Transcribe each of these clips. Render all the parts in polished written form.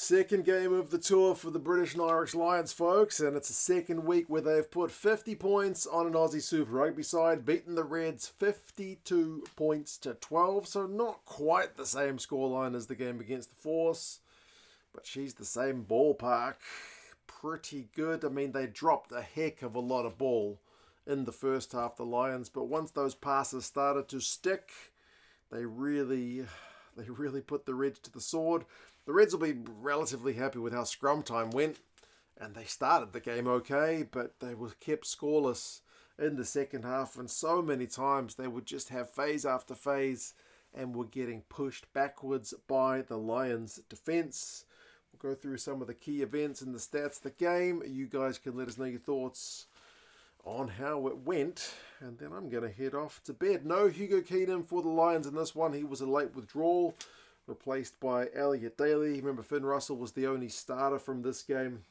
Second game of the tour for the British and Irish Lions, folks, and it's a second week where they've put 50 points on an Aussie Super Rugby side, beating the Reds 52 points to 12, so not quite the same scoreline as the game against the Force, but she's the same ballpark. Pretty good. I mean, they dropped a heck of a lot of ball in the first half, the Lions, but once those passes started to stick, they really put the Reds to the sword. The Reds will be relatively happy with how scrum time went, and they started the game okay, but they were kept scoreless in the second half, and so many times they would just have phase after phase and were getting pushed backwards by the Lions' defence. We'll go through some of the key events and the stats of the game. You guys can let us know your thoughts on how it went, and then I'm going to head off to bed. No Hugo Keenan for the Lions in this one. He was a late withdrawal, replaced by Elliot Daly. Remember, Finn Russell was the only starter from this game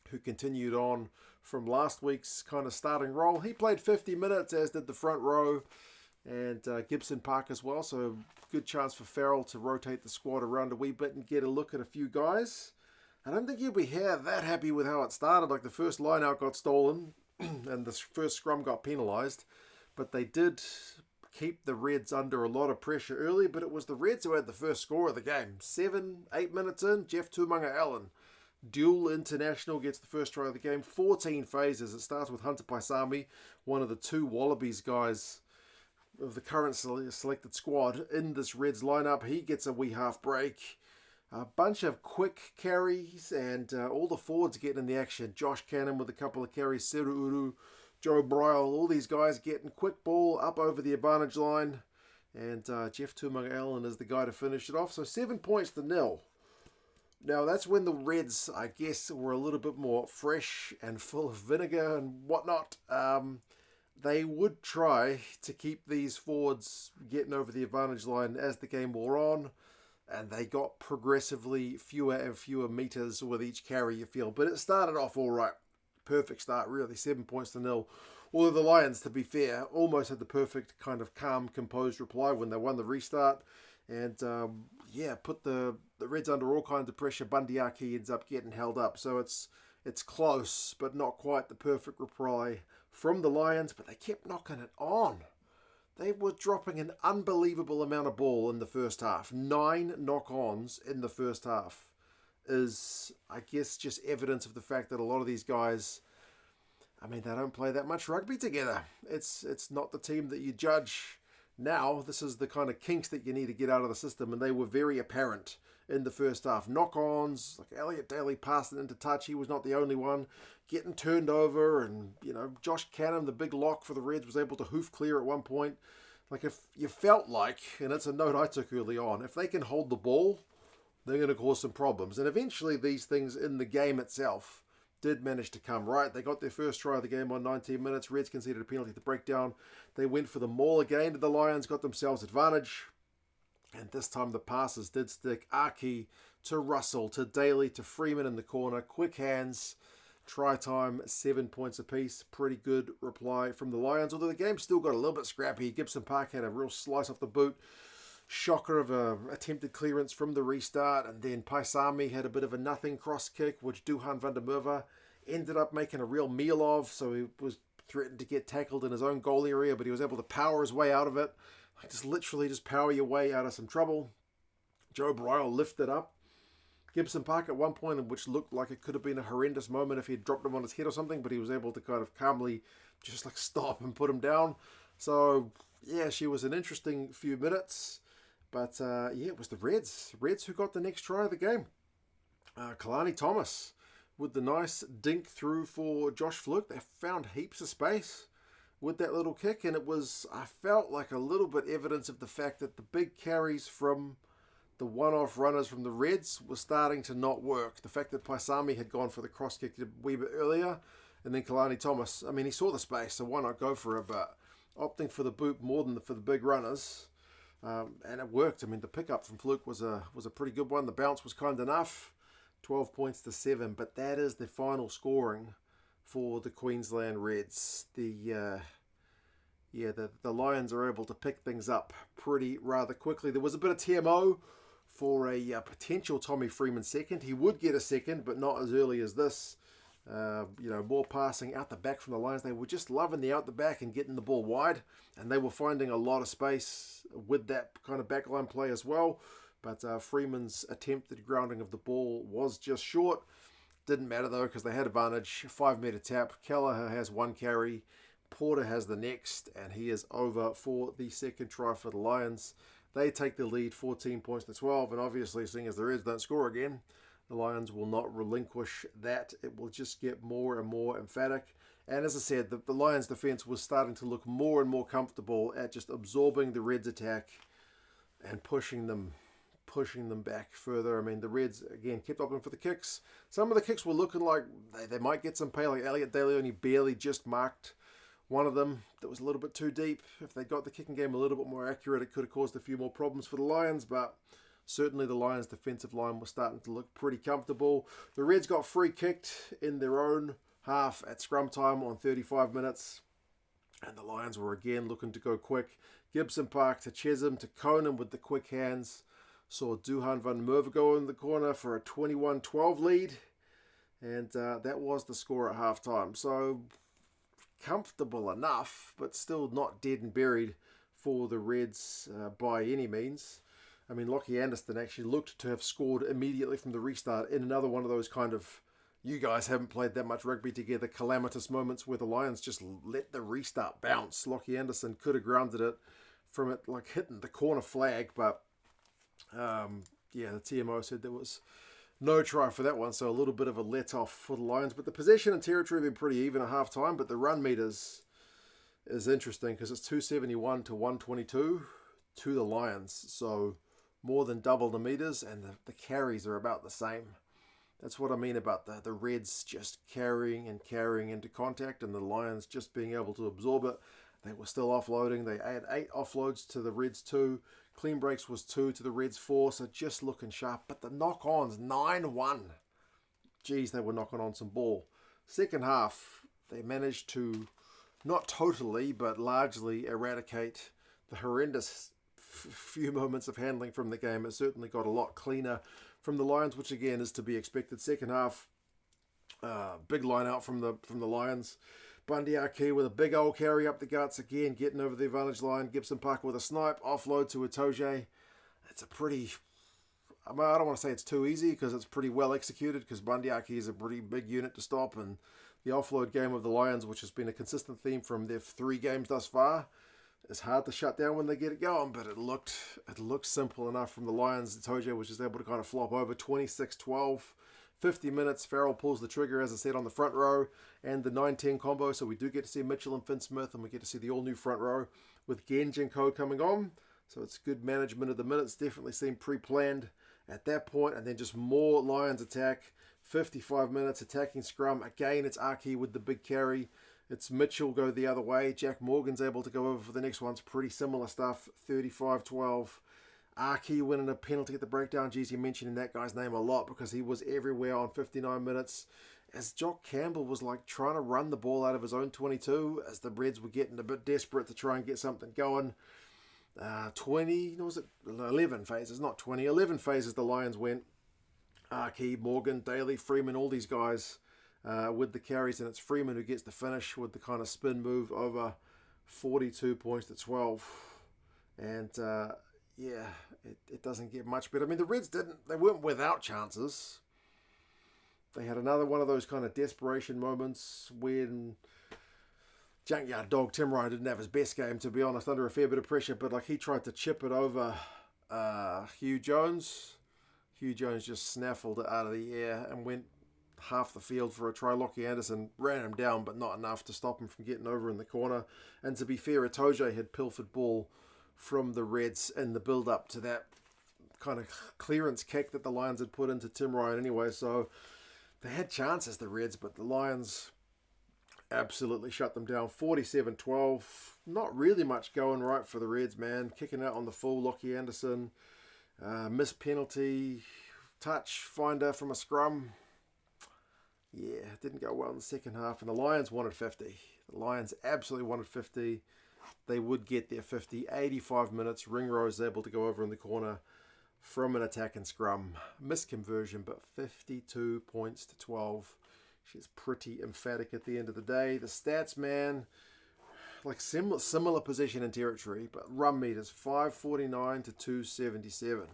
who continued on from last week's kind of starting role. He played 50 minutes, as did the front row, and Gibson Park as well, so good chance for Farrell to rotate the squad around a wee bit and get a look at a few guys. I don't think you'll be that happy with how it started. Like, the first line out got stolen and the first scrum got penalised, but they did keep the Reds under a lot of pressure early, but it was the Reds who had the first score of the game. 8 minutes in, Jeff Tumunga Allen, dual international, gets the first try of the game. 14 phases. It starts with Hunter Paisami, one of the two Wallabies guys of the current selected squad in this Reds lineup. He gets a wee half break. A bunch of quick carries, and all the forwards getting in the action. Josh Cannon with a couple of carries, Seru Uru, Joe Bryle, all these guys getting quick ball up over the advantage line. And Jeff Tumunga Allen is the guy to finish it off. So 7 points to 0. Now, that's when the Reds, I guess, were a little bit more fresh and full of vinegar and whatnot. They would try to keep these forwards getting over the advantage line as the game wore on. And they got progressively fewer and fewer meters with each carry, you feel. But it started off all right. Perfect start, really. 7 points to 0. Although the Lions, to be fair, almost had the perfect kind of calm, composed reply when they won the restart. And, put the Reds under all kinds of pressure. Bundyaki ends up getting held up. So it's close, but not quite the perfect reply from the Lions. But they kept knocking it on. They were dropping an unbelievable amount of ball in the first half. 9 knock-ons in the first half is, I guess, just evidence of the fact that a lot of these guys, I mean, they don't play that much rugby together. It's not the team that you judge now. This is the kind of kinks that you need to get out of the system, and they were very apparent in the first half. Knock-ons, like Elliot Daly passed it into touch. He was not the only one getting turned over, and, Josh Cannon, the big lock for the Reds, was able to hoof clear at one point. Like, if you felt like, and it's a note I took early on, if they can hold the ball, they're going to cause some problems. And eventually these things in the game itself did manage to come right. They got their first try of the game on 19 minutes. Reds conceded a penalty at the breakdown. They went for the maul again, and the Lions got themselves advantage. And this time the passes did stick. Aki to Russell, to Daly, to Freeman in the corner. Quick hands. Try time, 7 points apiece. Pretty good reply from the Lions. Although the game still got a little bit scrappy. Gibson Park had a real slice off the boot. Shocker of a attempted clearance from the restart. And then Paisami had a bit of a nothing cross kick, which Duhan van der Merwe ended up making a real meal of. So he was threatened to get tackled in his own goal area, but he was able to power his way out of it. Like, just literally just power your way out of some trouble. Joe Bryle lifted up Gibson Park at one point, which looked like it could have been a horrendous moment if he had dropped him on his head or something, but he was able to kind of calmly just like stop and put him down. So, yeah, she was an interesting few minutes. But, it was the Reds. Reds who got the next try of the game. Kalani Thomas with the nice dink through for Josh Fluke. They found heaps of space with that little kick, and it was, I felt like a little bit evidence of the fact that the big carries from the one-off runners from the Reds were starting to not work. The fact that Paisami had gone for the cross kick a wee bit earlier, and then Kalani Thomas, I mean, he saw the space, so why not go for it? But opting for the boot more than for the big runners, and it worked. I mean, the pickup from Fluke was a pretty good one. The bounce was kind enough, 12 points to 7. But that is the final scoring for the Queensland Reds. The Lions are able to pick things up rather quickly. There was a bit of TMO for a potential Tommy Freeman second. He would get a second, but not as early as this. More passing out the back from the Lions. They were just loving the out the back and getting the ball wide, and they were finding a lot of space with that kind of backline play as well. But Freeman's attempted grounding of the ball was just short. Didn't matter though, because they had advantage. 5-meter tap. Kelleher has one carry. Porter has the next, and he is over for the second try for the Lions. They take the lead 14 points to 12, and obviously, seeing as the Reds don't score again, the Lions will not relinquish that. It will just get more and more emphatic. And as I said, the Lions' defense was starting to look more and more comfortable at just absorbing the Reds' attack and pushing them back further. I mean, the Reds, again, kept opting for the kicks. Some of the kicks were looking like they might get some pay, like Elliot Daly only barely just marked one of them that was a little bit too deep. If they got the kicking game a little bit more accurate, it could have caused a few more problems for the Lions, but certainly the Lions' defensive line was starting to look pretty comfortable. The Reds got free kicked in their own half at scrum time on 35 minutes, and the Lions were again looking to go quick. Gibson Park to Chesham to Conan with the quick hands. Saw Duhan van Merwe go in the corner for a 21-12 lead, and that was the score at halftime. So comfortable enough, but still not dead and buried for the Reds by any means. I mean, Lockie Anderson actually looked to have scored immediately from the restart in another one of those kind of, you guys haven't played that much rugby together, calamitous moments where the Lions just let the restart bounce. Lockie Anderson could have grounded it from it like hitting the corner flag, but the TMO said there was no try for that one, so a little bit of a let-off for the Lions. But the possession and territory have been pretty even at half-time, but the run meters is interesting because it's 271 to 122 to the Lions, so more than double the meters, and the carries are about the same. That's what I mean about the Reds just carrying into contact, and the Lions just being able to absorb it. They were still offloading. They had 8 offloads to the Reds 2. Clean breaks was 2 to the Reds 4, so just looking sharp. But the knock-ons, 9-1. Geez, they were knocking on some ball. Second half, they managed to, not totally, but largely eradicate the horrendous few moments of handling from the game. It certainly got a lot cleaner from the Lions, which again is to be expected. Second half, big line out from the Lions. Bundy Aki with a big old carry up the guts again, getting over the advantage line. Gibson Park with a snipe, offload to Itoje. It's a pretty, I don't want to say it's too easy because it's pretty well executed, because Bundy Aki is a pretty big unit to stop, and the offload game of the Lions, which has been a consistent theme from their 3 games thus far, is hard to shut down when they get it going, but it looked simple enough from the Lions. Itoje was just able to kind of flop over. 26-12. 50 minutes, Farrell pulls the trigger, as I said, on the front row, and the 9-10 combo, so we do get to see Mitchell and Finn Smith, and we get to see the all-new front row with Genj and Co coming on, so it's good management of the minutes. Definitely seemed pre-planned at that point, and then just more Lions attack. 55 minutes, attacking scrum. Again, it's Aki with the big carry. It's Mitchell go the other way. Jack Morgan's able to go over for the next one. It's pretty similar stuff. 35-12. Aki winning a penalty at the breakdown. Geez, you're mentioning that guy's name a lot because he was everywhere on 59 minutes. As Jock Campbell was like trying to run the ball out of his own 22, as the Reds were getting a bit desperate to try and get something going. 11 phases, not 20. 11 phases the Lions went. Aki, Morgan, Daly, Freeman, all these guys with the carries, and it's Freeman who gets the finish with the kind of spin move over 42 points to 12. And it doesn't get much better. I mean, the Reds they weren't without chances. They had another one of those kind of desperation moments when Junkyard Dog Tim Ryan didn't have his best game, to be honest, under a fair bit of pressure, but like he tried to chip it over Hugh Jones. Hugh Jones just snaffled it out of the air and went half the field for a try. Lockie Anderson ran him down, but not enough to stop him from getting over in the corner. And to be fair, Itoje had pilfered ball from the Reds in the build-up to that kind of clearance kick that the Lions had put into Tim Ryan anyway. So they had chances, the Reds, but the Lions absolutely shut them down. 47-12. Not really much going right for the Reds, man. Kicking out on the full, Lockie Anderson. Missed penalty. Touch finder from a scrum. Yeah, didn't go well in the second half. And the Lions wanted 50. The Lions absolutely wanted 50. They would get their 50. 85 minutes. Ringrose able to go over in the corner from an attack and scrum. Missed conversion, but 52 points to 12. She's pretty emphatic at the end of the day. The stats, man, like similar position in territory, but run meters 549 to 277.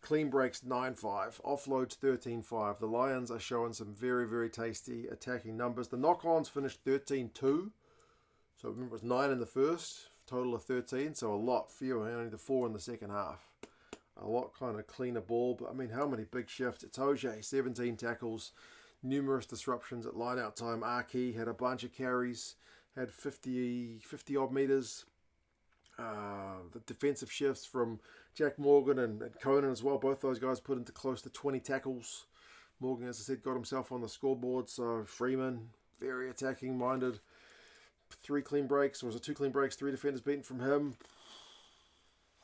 Clean breaks 9-5, offloads 13-5. The Lions are showing some very, very tasty attacking numbers. The knock-ons finished 13-2. So remember, it was 9 in the first, total of 13, so a lot fewer, only the 4 in the second half. A lot kind of cleaner ball, but I mean, how many big shifts? It's Oj, 17 tackles, numerous disruptions at line-out time. Arki had a bunch of carries, had 50 odd meters. The defensive shifts from Jack Morgan and Conan as well. Both those guys put into close to 20 tackles. Morgan, as I said, got himself on the scoreboard. So Freeman, very attacking minded. 3 clean breaks, or was it 2 clean breaks, 3 defenders beaten from him.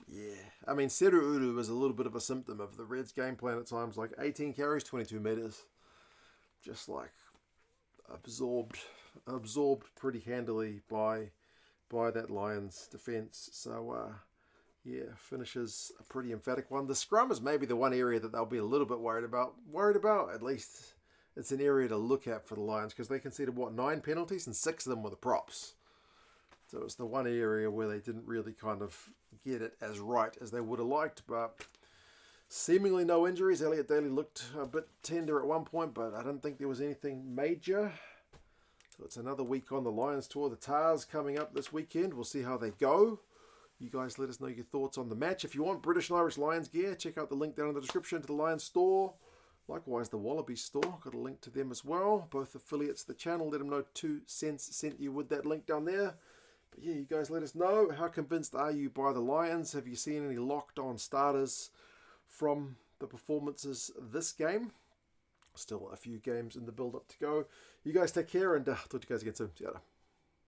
Yeah, I mean, Seru Uru was a little bit of a symptom of the Reds' game plan at times, like 18 carries, 22 meters. Just like absorbed pretty handily by that Lions defense. So, yeah, finishes a pretty emphatic one. The scrum is maybe the one area that they'll be a little bit worried about. At least it's an area to look at for the Lions, because they conceded, 9 penalties, and 6 of them were the props. So it's the one area where they didn't really kind of get it as right as they would have liked, but seemingly no injuries. Elliot Daly looked a bit tender at one point, but I don't think there was anything major. So it's another week on the Lions tour. The Tars coming up this weekend. We'll see how they go. You guys let us know your thoughts on the match. If you want British and Irish Lions gear, check out the link down in the description to the Lions store. Likewise, the Wallaby store. Got a link to them as well. Both affiliates of the channel. Let them know 2 cents sent you with that link down there. But yeah, you guys let us know. How convinced are you by the Lions? Have you seen any locked-on starters from the performances this game? Still a few games in the build-up to go. You guys take care, and talk to you guys again soon. See you later.